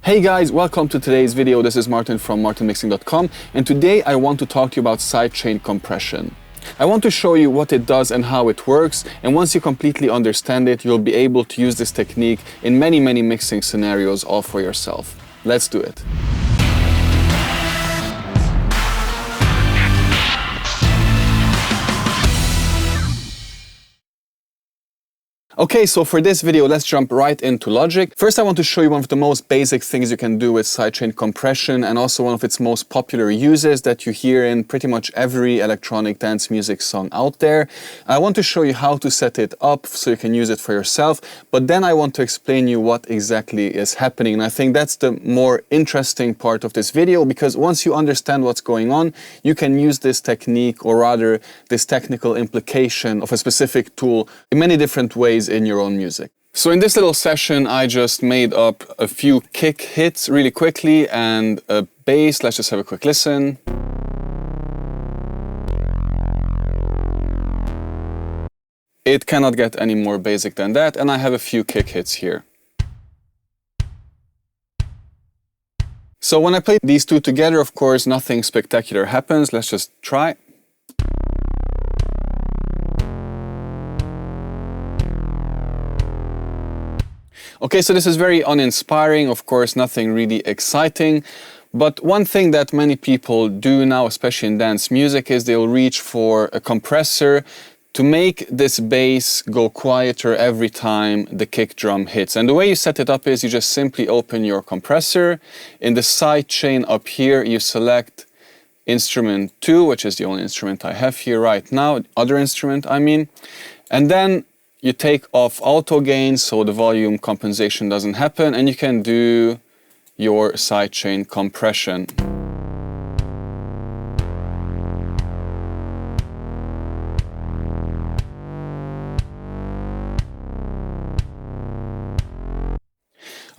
Hey guys, welcome to today's video. This is Martin from martinmixing.com, and today I want to talk to you about sidechain compression. I want to show you what it does and how it works, and once you completely understand it, you'll be able to use this technique in many mixing scenarios all for yourself. Let's do it. Okay, so for this video, let's jump right into logic. First, I want to show you one of the most basic things you can do with sidechain compression, and also one of its most popular uses that you hear in pretty much every electronic dance music song out there. I want to show you how to set it up so you can use it for yourself, but then I want to explain you what exactly is happening. And I think that's the more interesting part of this video, because once you understand what's going on, you can use this technique, or rather this technical implication of a specific tool, in many different ways in your own music. So in this little session, I just made up a few kick hits really quickly and a bass. Let's just have a quick listen. It cannot get any more basic than that, and I have a few kick hits here. So when I play these two together, of course, nothing spectacular happens. Let's just try. Okay, so this is very uninspiring, of course, nothing really exciting. But one thing that many people do now, especially in dance music, is they'll reach for a compressor to make this bass go quieter every time the kick drum hits. And the way you set it up is you just simply open your compressor. In the side chain up here, you select instrument 2, which is the only instrument I have here right now, other instrument I mean. And then you take off auto gain so the volume compensation doesn't happen, and you can do your sidechain compression.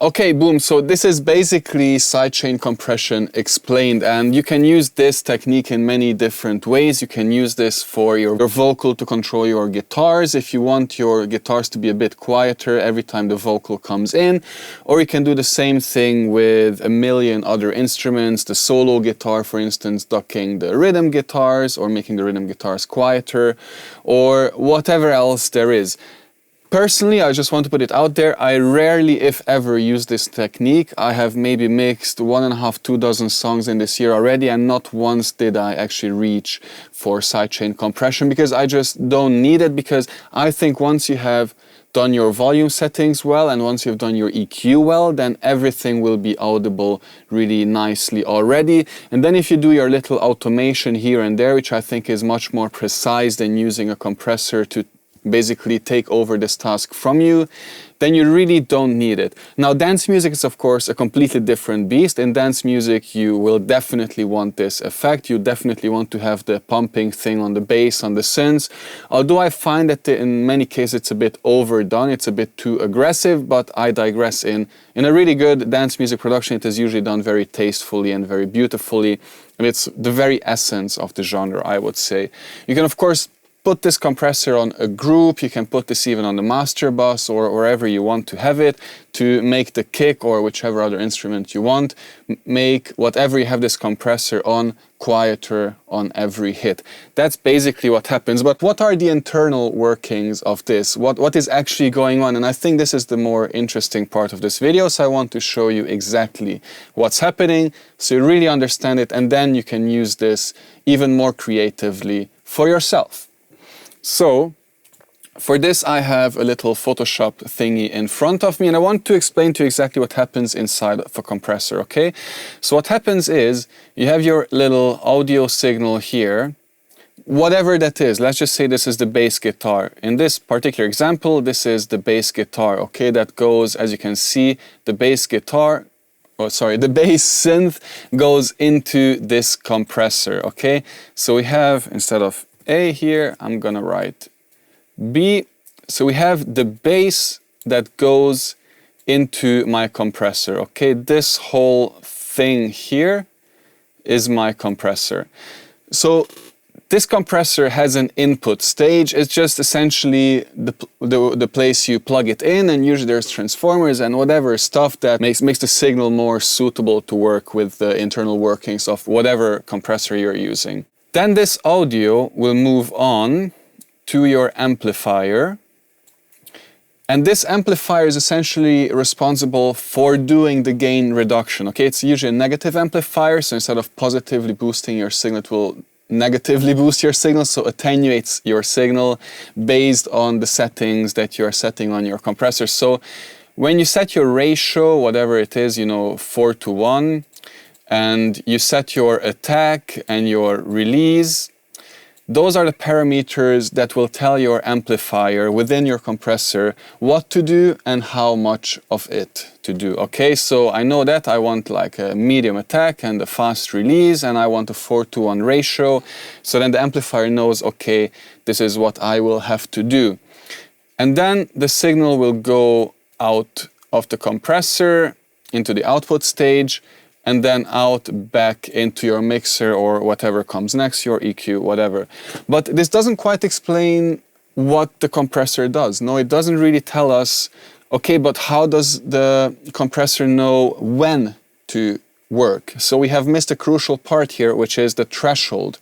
Okay, boom, so this is basically sidechain compression explained, and you can use this technique in many different ways. You can use this for your vocal to control your guitars, if you want your guitars to be a bit quieter every time the vocal comes in, or you can do the same thing with a million other instruments, the solo guitar, for instance, ducking the rhythm guitars, or making the rhythm guitars quieter, or whatever else there is. Personally, I just want to put it out there, I rarely, if ever, use this technique. I have maybe mixed 1.5–2 dozen songs in this year already, and not once did I actually reach for sidechain compression, because I just don't need it, because I think once you have done your volume settings well, and once you've done your EQ well, then everything will be audible really nicely already. And then if you do your little automation here and there, which I think is much more precise than using a compressor to basically take over this task from you, then you really don't need it. Now, dance music is of course a completely different beast. In dance music, you will definitely want this effect. You definitely want to have the pumping thing on the bass, on the synths. Although I find that in many cases it's a bit overdone, it's a bit too aggressive, but I digress. In a really good dance music production, it is usually done very tastefully and very beautifully, and it's the very essence of the genre, I would say. You can of course put this compressor on a group, you can put this even on the master bus or wherever you want to have it, to make the kick or whichever other instrument you want, make whatever you have this compressor on quieter on every hit. That's basically what happens. But what are the internal workings of this? What is actually going on? And I think this is the more interesting part of this video, so I want to show you exactly what's happening so you really understand it, and then you can use this even more creatively for yourself. So, for this I have a little Photoshop thingy in front of me, and I want to explain to you exactly what happens inside of a compressor, okay? So what happens is, you have your little audio signal here, whatever that is. Let's just say this is the bass guitar. In this particular example, this is the bass guitar, okay? That goes, as you can see, the bass guitar, the bass synth goes into this compressor, okay? So we have, instead of A here, I'm gonna write B. So we have the bass that goes into my compressor, okay? This whole thing here is my compressor. So This compressor has an input stage. It's just essentially the place you plug it in, and usually there's transformers and whatever stuff that makes the signal more suitable to work with the internal workings of whatever compressor you're using. Then this audio will move on to your amplifier. And this amplifier is essentially responsible for doing the gain reduction. Okay, it's usually a negative amplifier, so instead of positively boosting your signal, it will negatively boost your signal, so attenuates your signal based on the settings that you are setting on your compressor. So when you set your ratio, whatever it is, 4:1, and you set your attack and your release, those are the parameters that will tell your amplifier within your compressor what to do and how much of it to do. Okay, so I know that I want like a medium attack and a fast release, and I want a 4:1 ratio. So then the amplifier knows, okay, this is what I will have to do. And then the signal will go out of the compressor into the output stage, and then out back into your mixer or whatever comes next, your EQ, whatever. But this doesn't quite explain what the compressor does. No, it doesn't really tell us, okay, but how does the compressor know when to work? So we have missed a crucial part here, which is the threshold.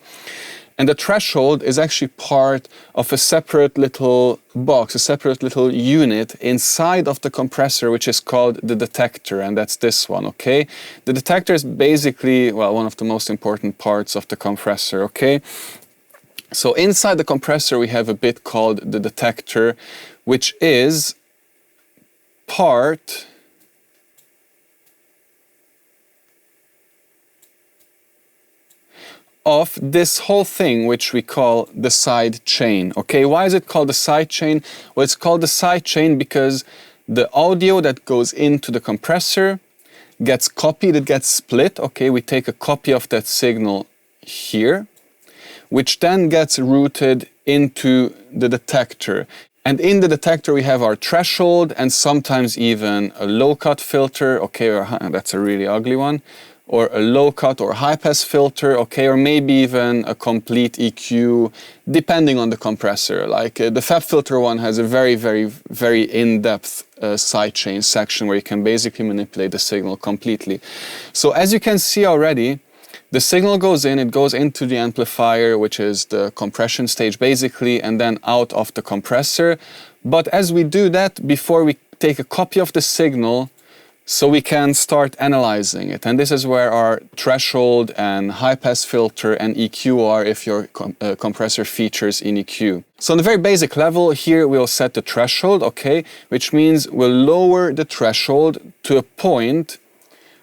And the threshold is actually part of a separate little box, a separate little unit inside of the compressor, which is called the detector, and that's this one, okay? The detector is basically, well, one of the most important parts of the compressor, okay? So inside the compressor, we have a bit called the detector, which is part of this whole thing, which we call the side chain. Okay, why is it called the side chain? Well, it's called the side chain because the audio that goes into the compressor gets copied, it gets split. Okay, we take a copy of that signal here, which then gets routed into the detector. And in the detector, we have our threshold and sometimes even a low-cut filter. Okay, that's a really ugly one. Or a low-cut or high-pass filter, okay, or maybe even a complete EQ, depending on the compressor. Like the FEP filter one has a very, very, very in-depth sidechain section where you can basically manipulate the signal completely. So as you can see already, the signal goes in, it goes into the amplifier, which is the compression stage basically, and then out of the compressor. But as we do that, before we take a copy of the signal, so we can start analyzing it. And this is where our threshold and high-pass filter and EQ are if your compressor features in EQ. So on the very basic level, here we'll set the threshold, okay, which means we'll lower the threshold to a point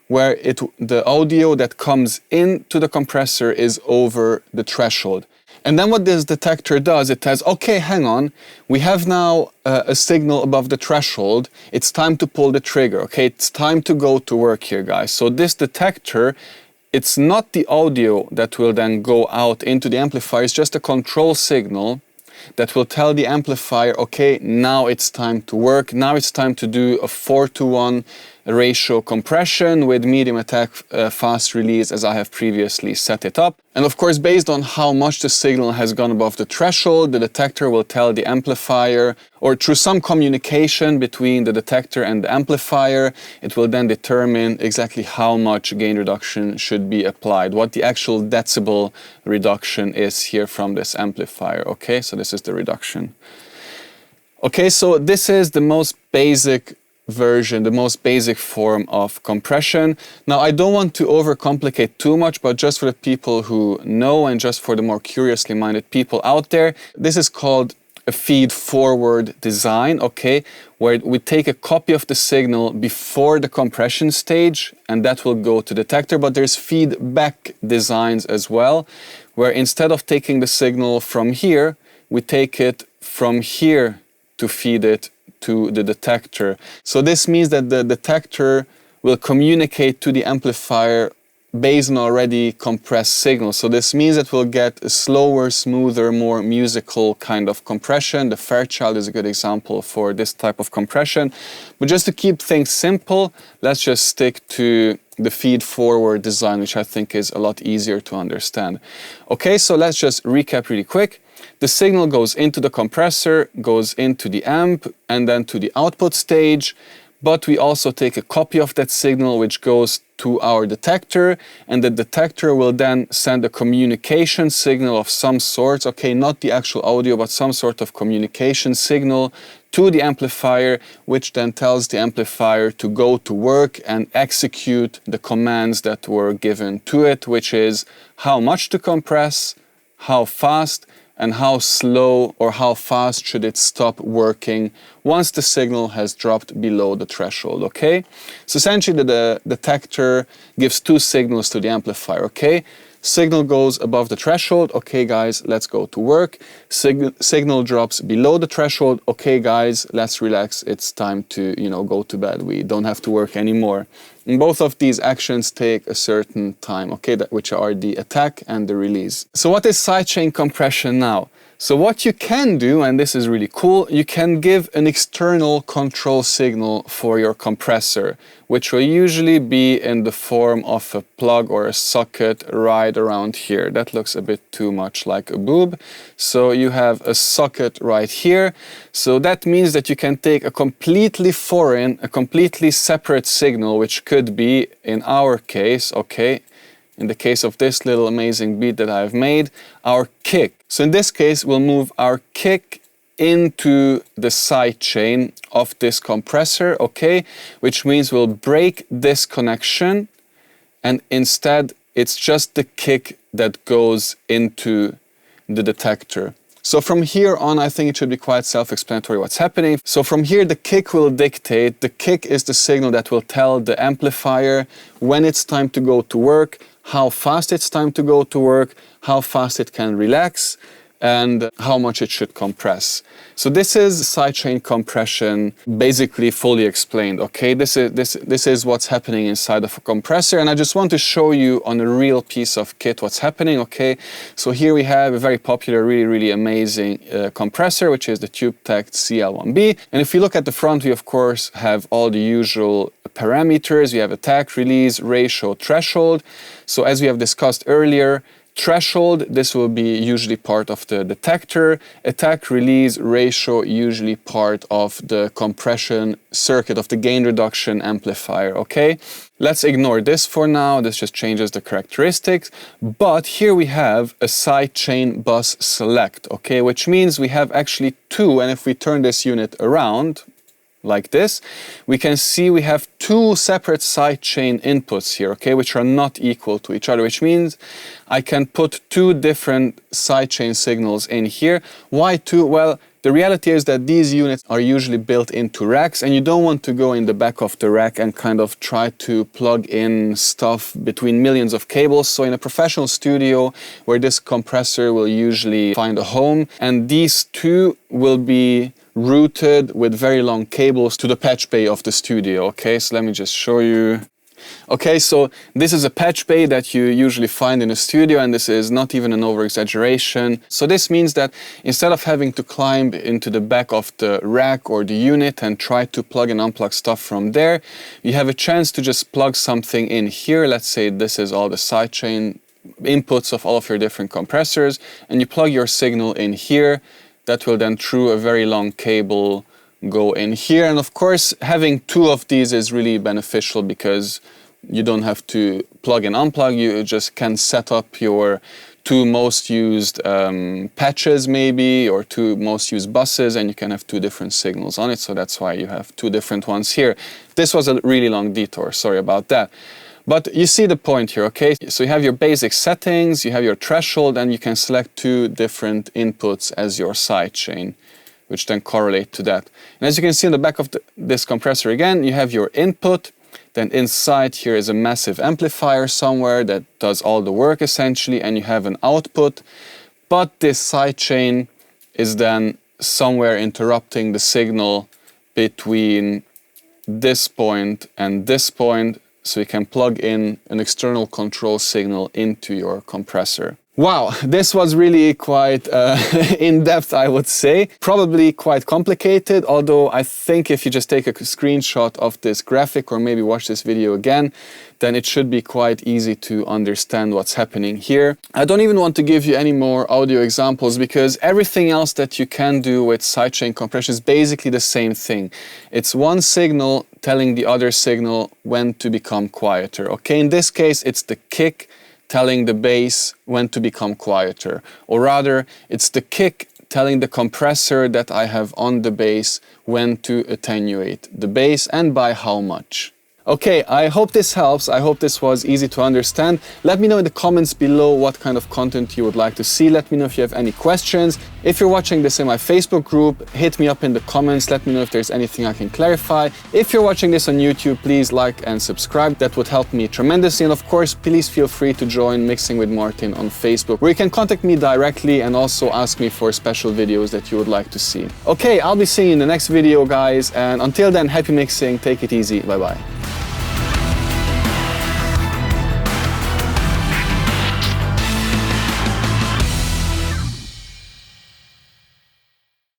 where the audio that comes into the compressor is over the threshold. And then what this detector does, it says, okay, hang on, we have now a signal above the threshold. It's time to pull the trigger, okay? It's time to go to work here, guys. So this detector, it's not the audio that will then go out into the amplifier. It's just a control signal that will tell the amplifier, okay, now it's time to work. Now it's time to do a 4:1 ratio compression with medium attack, fast release, as I have previously set it up. And of course, based on how much the signal has gone above the threshold, the detector will tell the amplifier, or through some communication between the detector and the amplifier, it will then determine exactly how much gain reduction should be applied, what the actual decibel reduction is here from this amplifier. Okay, so this is the reduction. Okay, so this is the most basic version, the most basic form of compression. Now, I don't want to overcomplicate too much, but just for the people who know and just for the more curiously minded people out there, this is called a feed-forward design, okay, where we take a copy of the signal before the compression stage, and that will go to detector, but there's feedback designs as well, where instead of taking the signal from here, we take it from here to feed it to the detector. So this means that the detector will communicate to the amplifier based on already compressed signal. So this means that we'll get a slower, smoother, more musical kind of compression. The Fairchild is a good example for this type of compression. But just to keep things simple, let's just stick to the feed-forward design, which I think is a lot easier to understand. Okay, so let's just recap really quick. The signal goes into the compressor, goes into the amp, and then to the output stage. But we also take a copy of that signal, which goes to our detector, and the detector will then send a communication signal of some sort, okay, not the actual audio, but some sort of communication signal to the amplifier, which then tells the amplifier to go to work and execute the commands that were given to it, which is how much to compress, how fast, and how slow or how fast should it stop working once the signal has dropped below the threshold, okay? So essentially the detector gives two signals to the amplifier, okay? Signal goes above the threshold, okay guys, let's go to work. Signal drops below the threshold, okay guys, let's relax, it's time to, go to bed. We don't have to work anymore. And both of these actions take a certain time, okay, which are the attack and the release. So what is sidechain compression now? So what you can do, and this is really cool, you can give an external control signal for your compressor, which will usually be in the form of a plug or a socket right around here. That looks a bit too much like a boob. So you have a socket right here. So that means that you can take a completely foreign, a completely separate signal, which could be, in our case, okay, in the case of this little amazing beat that I've made, our kick. So in this case, we'll move our kick into the sidechain of this compressor, okay? Which means we'll break this connection, and instead it's just the kick that goes into the detector. So from here on, I think it should be quite self-explanatory what's happening. So from here, the kick will dictate. The kick is the signal that will tell the amplifier when it's time to go to work, how fast it's time to go to work, how fast it can relax, and how much it should compress. So this is sidechain compression basically fully explained, okay? This is what's happening inside of a compressor, and I just want to show you on a real piece of kit what's happening, okay? So here we have a very popular, really amazing compressor, which is the TubeTech CL1B. And if you look at the front, we of course have all the usual parameters. We have attack, release, ratio, threshold. So as we have discussed earlier, threshold, this will be usually part of the detector. Attack, release, ratio, usually part of the compression circuit of the gain reduction amplifier, okay? Let's ignore this for now, this just changes the characteristics. But here we have a sidechain bus select, okay? Which means we have actually two, and if we turn this unit around, like this, we can see we have two separate sidechain inputs here, okay, which are not equal to each other, which means I can put two different sidechain signals in here. Why two? Well, the reality is that these units are usually built into racks, and you don't want to go in the back of the rack and kind of try to plug in stuff between millions of cables. So in a professional studio where this compressor will usually find a home, and these two will be routed with very long cables to the patch bay of the studio, okay? So let me just show you. Okay, so this is a patch bay that you usually find in a studio, and this is not even an over-exaggeration. So this means that instead of having to climb into the back of the rack or the unit and try to plug and unplug stuff from there, you have a chance to just plug something in here. Let's say this is all the sidechain inputs of all of your different compressors, and you plug your signal in here. That will then, through a very long cable, go in here. And of course, having two of these is really beneficial because you don't have to plug and unplug. You just can set up your two most used patches maybe, or two most used buses, and you can have two different signals on it. So that's why you have two different ones here. This was a really long detour, sorry about that. But you see the point here, okay? So you have your basic settings, you have your threshold, and you can select two different inputs as your sidechain, which then correlate to that. And as you can see in the back of this compressor again, you have your input, then inside here is a massive amplifier somewhere that does all the work essentially, and you have an output. But this sidechain is then somewhere interrupting the signal between this point and this point, so you can plug in an external control signal into your compressor. Wow, this was really quite in-depth, I would say. Probably quite complicated, although I think if you just take a screenshot of this graphic or maybe watch this video again, then it should be quite easy to understand what's happening here. I don't even want to give you any more audio examples because everything else that you can do with sidechain compression is basically the same thing. It's one signal telling the other signal when to become quieter. Okay, in this case, it's the kick telling the bass when to become quieter, or rather it's the kick telling the compressor that I have on the bass when to attenuate the bass and by how much. Okay, I hope this helps. I hope this was easy to understand. Let me know in the comments below what kind of content you would like to see. Let me know if you have any questions. If you're watching this in my Facebook group, hit me up in the comments. Let me know if there's anything I can clarify. If you're watching this on YouTube, please like and subscribe. That would help me tremendously. And of course, please feel free to join Mixing with Martin on Facebook, where you can contact me directly and also ask me for special videos that you would like to see. Okay, I'll be seeing you in the next video, guys. And until then, happy mixing. Take it easy. Bye-bye.